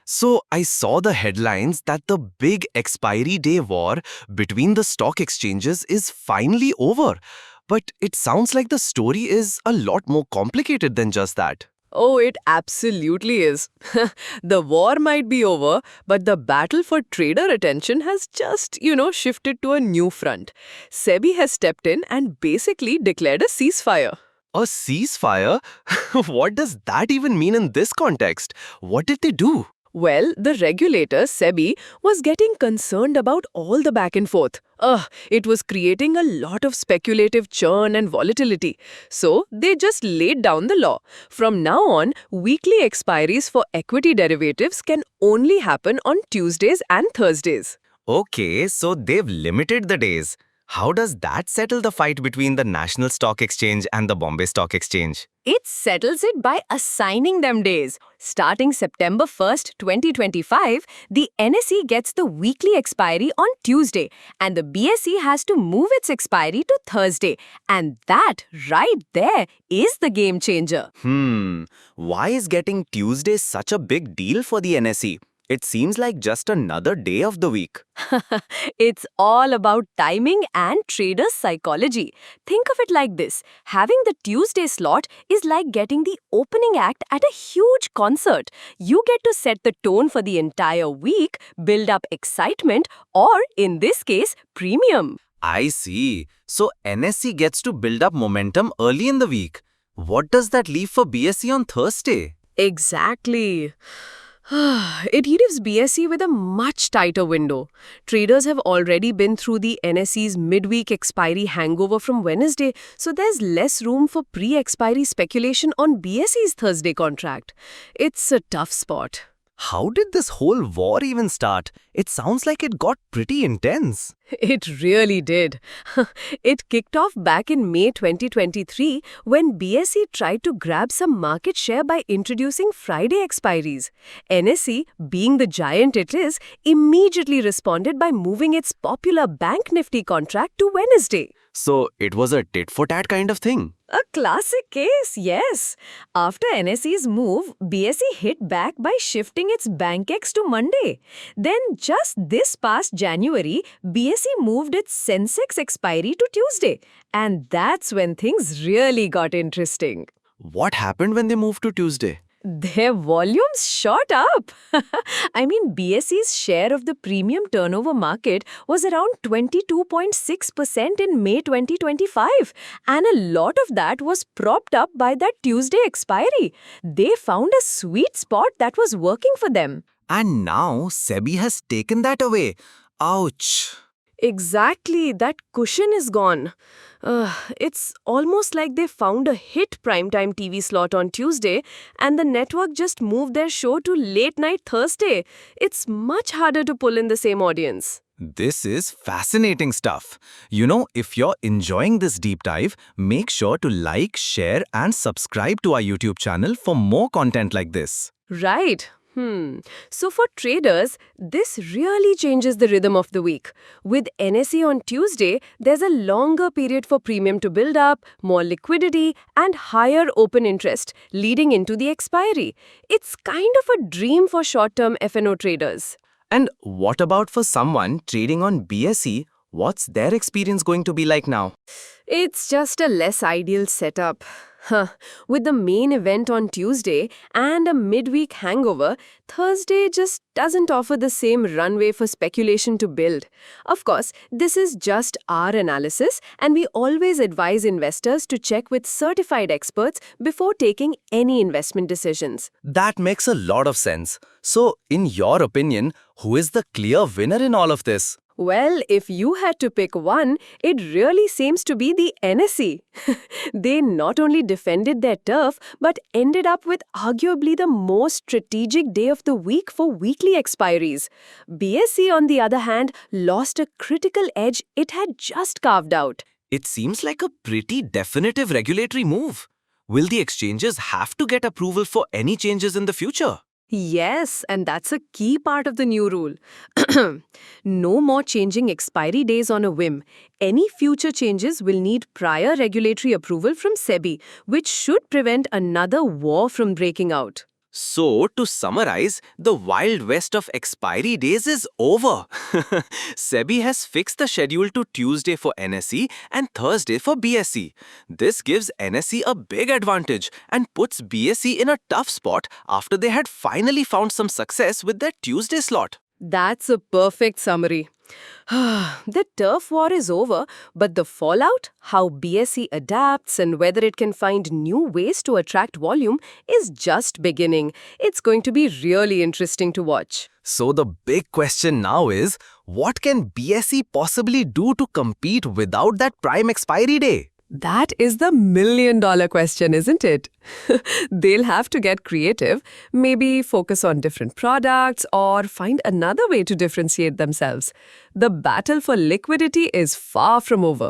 So I saw the headlines that the big expiry day war between the stock exchanges is finally over. But it sounds like the story is a lot more complicated than just that. Oh, it absolutely is. The war might be over, but the battle for trader attention has just shifted to a new front. SEBI has stepped in and basically declared a ceasefire. A ceasefire? What does that even mean in this context? What did they do? Well, the regulator, SEBI, was getting concerned about all the back and forth. It was creating a lot of speculative churn and volatility. So, they just laid down the law. From now on, weekly expiries for equity derivatives can only happen on Tuesdays and Thursdays. Okay, so they've limited the days. How does that settle the fight between the National Stock Exchange and the Bombay Stock Exchange? It settles it by assigning them days. Starting September 1st, 2025, the NSE gets the weekly expiry on Tuesday, and the BSE has to move its expiry to Thursday. And that, right there, is the game changer. Why is getting Tuesday such a big deal for the NSE? It seems like just another day of the week. It's all about timing and traders' psychology. Think of it like this. Having the Tuesday slot is like getting the opening act at a huge concert. You get to set the tone for the entire week, build up excitement, or, in this case, premium. I see. So NSE gets to build up momentum early in the week. What does that leave for BSE on Thursday? Exactly. It leaves BSE with a much tighter window. Traders have already been through the NSE's midweek expiry hangover from Wednesday, so there's less room for pre-expiry speculation on BSE's Thursday contract. It's a tough spot. How did this whole war even start? It sounds like it got pretty intense. It really did. It kicked off back in May 2023 when BSE tried to grab some market share by introducing Friday expiries. NSE, being the giant it is, immediately responded by moving its popular Bank Nifty contract to Wednesday. So it was a tit-for-tat kind of thing. A classic case, yes. After NSE's move, BSE hit back by shifting its BankX to Monday. Then, just this past January, BSE moved its Sensex expiry to Tuesday. And that's when things really got interesting. What happened when they moved to Tuesday? Their volumes shot up. I mean, BSE's share of the premium turnover market was around 22.6% in May 2025, and a lot of that was propped up by that Tuesday expiry. They found a sweet spot that was working for them. And now SEBI has taken that away. Ouch. Exactly, that cushion is gone. It's almost like they found a hit primetime TV slot on Tuesday and the network just moved their show to late night Thursday. It's much harder to pull in the same audience. This is fascinating stuff. If you're enjoying this deep dive, make sure to like, share, and subscribe to our YouTube channel for more content like this. Right. So for traders, this really changes the rhythm of the week. With NSE on Tuesday, there's a longer period for premium to build up, more liquidity, and higher open interest, leading into the expiry. It's kind of a dream for short-term F&O traders. And what about for someone trading on BSE? What's their experience going to be like now? It's just a less ideal setup. With the main event on Tuesday and a midweek hangover, Thursday just doesn't offer the same runway for speculation to build. Of course, this is just our analysis, and we always advise investors to check with certified experts before taking any investment decisions. That makes a lot of sense. So, in your opinion, who is the clear winner in all of this? Well, if you had to pick one, it really seems to be the NSE. They not only defended their turf, but ended up with arguably the most strategic day of the week for weekly expiries. BSE, on the other hand, lost a critical edge it had just carved out. It seems like a pretty definitive regulatory move. Will the exchanges have to get approval for any changes in the future? Yes, and that's a key part of the new rule. No more changing expiry days on a whim. Any future changes will need prior regulatory approval from SEBI, which should prevent another war from breaking out. So, to summarize, the wild west of expiry days is over. SEBI has fixed the schedule to Tuesday for NSE and Thursday for BSE. This gives NSE a big advantage and puts BSE in a tough spot after they had finally found some success with their Tuesday slot. That's a perfect summary. The turf war is over, but the fallout, how BSE adapts and whether it can find new ways to attract volume, is just beginning. It's going to be really interesting to watch. So the big question now is, what can BSE possibly do to compete without that prime expiry day? That is the million-dollar question, isn't it? They'll have to get creative, maybe focus on different products or find another way to differentiate themselves. The battle for liquidity is far from over.